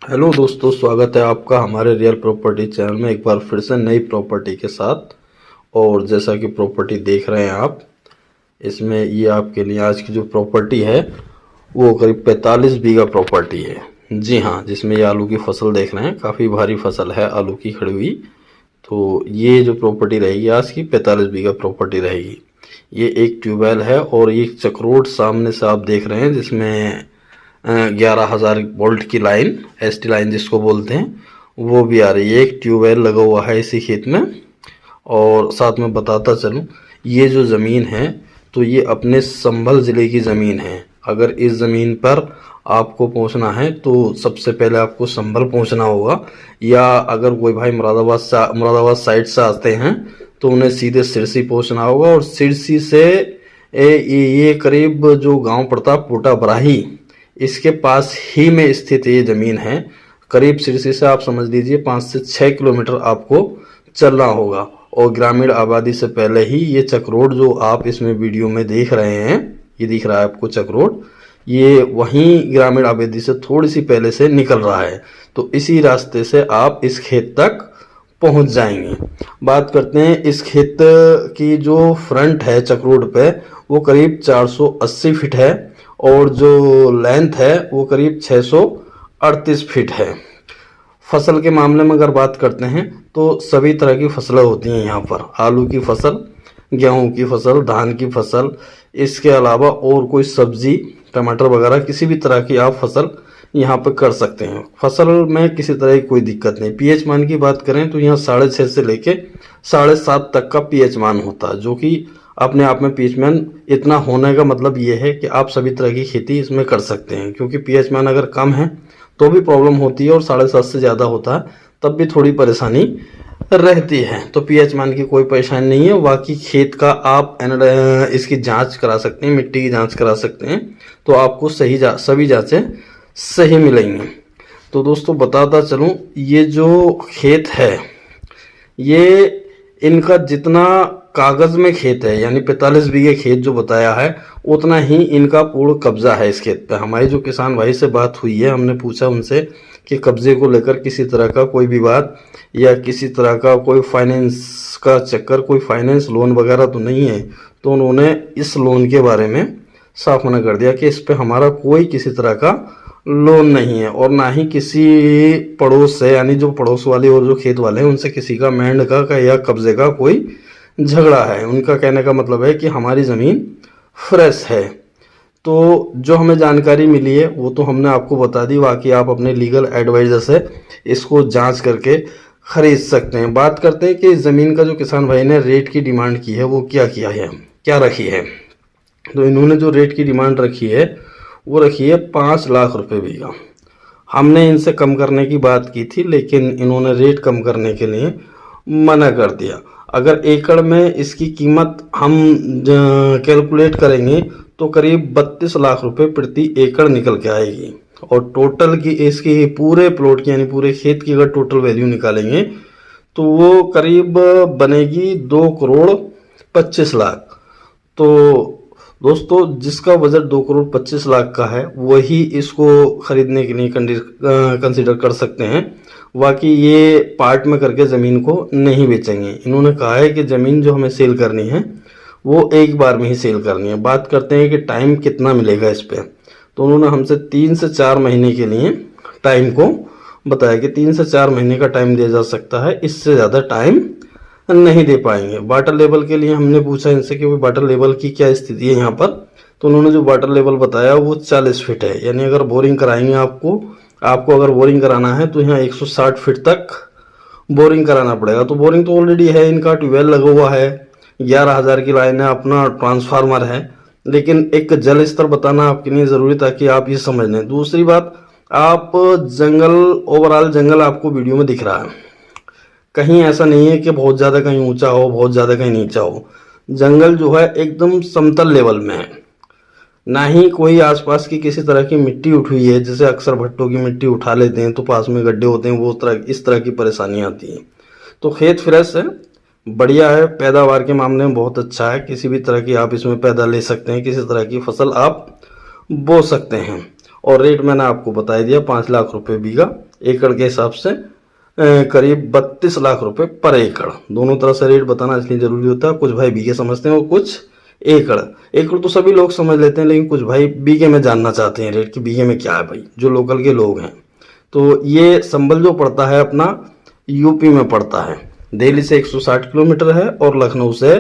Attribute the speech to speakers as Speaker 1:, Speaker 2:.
Speaker 1: Hello दोस्तों, स्वागत है आपका हमारे रियल प्रॉपर्टी चैनल में एक बार फिर से नई प्रॉपर्टी के साथ। और जैसा कि प्रॉपर्टी देख रहे हैं आप, इसमें ये आपके लिए आज की जो प्रॉपर्टी है वो करीब 45 बीघा प्रॉपर्टी है। जी हाँ, जिसमें ये आलू की फसल देख रहे हैं, काफ़ी भारी फसल है आलू की खड़ी हुई। तो ये जो प्रॉपर्टी रहेगी आज की 45 बीघा प्रॉपर्टी रहेगी। ये एक ट्यूबवेल है और ये चक्रोड सामने से आप देख रहे हैं, जिसमें 11,000 वोल्ट की लाइन, एसटी लाइन जिसको बोलते हैं, वो भी आ रही है। एक ट्यूबवेल लगा हुआ है इसी खेत में। और साथ में बताता चलूँ, ये जो ज़मीन है तो ये अपने संभल ज़िले की ज़मीन है। अगर इस ज़मीन पर आपको पहुंचना है तो सबसे पहले आपको संभल पहुंचना होगा, या अगर कोई भाई मुरादाबाद साइड से आते हैं तो उन्हें सीधे सिरसी पहुंचना होगा। और सिरसी से ये करीब जो गांव पड़ता है पोटा बराही, इसके पास ही में स्थित ये ज़मीन है। करीब सिरसी से आप समझ लीजिए 5 से 6 किलोमीटर आपको चलना होगा। और ग्रामीण आबादी से पहले ही ये चक्रोड जो आप इसमें वीडियो में देख रहे हैं, ये दिख रहा है आपको चक्रोड, ये वहीं ग्रामीण आबादी से थोड़ी सी पहले से निकल रहा है। तो इसी रास्ते से आप इस खेत तक पहुंच जाएंगे। बात करते हैं इस खेत की। जो फ्रंट है चक्रोड पे वो करीब 480 फीट है और जो लेंथ है वो करीब 638 फीट है। फसल के मामले में अगर बात करते हैं तो सभी तरह की फसलें होती हैं यहाँ पर। आलू की फसल, गेहूं की फसल, धान की फसल, इसके अलावा और कोई सब्जी, टमाटर वगैरह किसी भी तरह की आप फसल यहाँ पर कर सकते हैं। फसल में किसी तरह की कोई दिक्कत नहीं। पीएच मान की बात करें तो यहाँ 6.5 से लेके 7.5 तक का पीएच मान होता है, जो कि अपने आप में पीएच मान इतना होने का मतलब ये है कि आप सभी तरह की खेती इसमें कर सकते हैं। क्योंकि पीएच मान अगर कम है तो भी प्रॉब्लम होती है और 7.5 से ज़्यादा होता है तब भी थोड़ी परेशानी रहती है। तो पीएच मान की कोई परेशानी नहीं है। बाकी खेत का आप इसकी जांच करा सकते हैं, मिट्टी की जांच करा सकते हैं, तो आपको सभी जांचें सही मिलेंगी। तो दोस्तों बताता चलूँ, ये जो खेत है ये इनका जितना कागज में खेत है, यानी 45 बीघे खेत जो बताया है, उतना ही इनका पूर्ण कब्जा है इस खेत पे। हमारी जो किसान भाई से बात हुई है, हमने पूछा उनसे कि कब्जे को लेकर किसी तरह का कोई विवाद या किसी तरह का कोई फाइनेंस का चक्कर, कोई फाइनेंस लोन वगैरह तो नहीं है। तो उन्होंने इस लोन के बारे में साफ मना कर दिया कि इस पे हमारा कोई किसी तरह का लोन नहीं है और ना ही किसी पड़ोस से, यानी जो पड़ोस वाले और जो खेत वाले हैं उनसे किसी का मैंड का या कब्जे का कोई झगड़ा है। उनका कहने का मतलब है कि हमारी ज़मीन फ्रेश है। तो जो हमें जानकारी मिली है वो तो हमने आपको बता दी। बाकी आप अपने लीगल एडवाइज़र से इसको जांच करके ख़रीद सकते हैं। बात करते हैं कि इस ज़मीन का जो किसान भाई ने रेट की डिमांड की है वो क्या किया है, क्या रखी है। तो इन्होंने जो रेट की डिमांड रखी है वो रखी है 5 लाख रुपए बीघा। हमने इनसे कम करने की बात की थी, लेकिन इन्होंने रेट कम करने के लिए मना कर दिया। अगर एकड़ में इसकी कीमत हम कैलकुलेट करेंगे तो करीब 32 लाख रुपए प्रति एकड़ निकल के आएगी। और टोटल की इसकी पूरे प्लॉट की, यानी पूरे खेत की अगर टोटल वैल्यू निकालेंगे तो वो करीब बनेगी 2,25,00,000। तो दोस्तों जिसका बजट 2,25,00,000 का है वही इसको खरीदने के लिए कंसीडर कर सकते हैं। बाकी ये पार्ट में करके ज़मीन को नहीं बेचेंगे। इन्होंने कहा है कि ज़मीन जो हमें सेल करनी है वो एक बार में ही सेल करनी है। बात करते हैं कि टाइम कितना मिलेगा इस पर। तो उन्होंने हमसे 3 से 4 महीने के लिए टाइम को बताया कि 3 से 4 महीने का टाइम दिया जा सकता है, इससे ज़्यादा टाइम नहीं दे पाएंगे। वाटर लेवल के लिए हमने पूछा इनसे कि वाटर लेवल की क्या स्थिति है यहाँ पर। तो उन्होंने जो वाटर लेवल बताया वो 40 फीट है। यानी अगर बोरिंग कराएंगे आपको अगर बोरिंग कराना है तो यहाँ 160 फीट तक बोरिंग कराना पड़ेगा। तो बोरिंग तो ऑलरेडी है, इनका ट्यूबवेल लगा हुआ है, 11,000 की लाइन है, अपना ट्रांसफार्मर है। लेकिन एक जल स्तर बताना आपके लिए ज़रूरी ताकि आप ये समझ लें। दूसरी बात, आप जंगल, ओवरऑल जंगल आपको वीडियो में दिख रहा है। कहीं ऐसा नहीं है कि बहुत ज़्यादा कहीं ऊंचा हो, बहुत ज़्यादा कहीं नीचा हो। जंगल जो है एकदम समतल लेवल में है। ना ही कोई आसपास की किसी तरह की मिट्टी उठी हुई है, जैसे अक्सर भट्टों की मिट्टी उठा लेते हैं तो पास में गड्ढे होते हैं, वो इस तरह की परेशानी आती है। तो खेत फ्रेश है, बढ़िया है, पैदावार के मामले में बहुत अच्छा है। किसी भी तरह की आप इसमें पैदा ले सकते हैं, किसी तरह की फसल आप बो सकते हैं। और रेट मैंने आपको बता दिया 5 लाख रुपए बीघा, एकड़ के हिसाब से करीब 32 लाख रुपए पर एकड़। दोनों तरह से रेट बताना इसलिए जरूरी होता है, कुछ भाई बीघे समझते हैं और कुछ एकड़। एकड़ तो सभी लोग समझ लेते हैं, लेकिन कुछ भाई बीघे में जानना चाहते हैं रेट कि बीघे में क्या है भाई, जो लोकल के लोग हैं। तो ये संभल जो पड़ता है अपना यूपी में पड़ता है, दिल्ली से 160 किलोमीटर है और लखनऊ से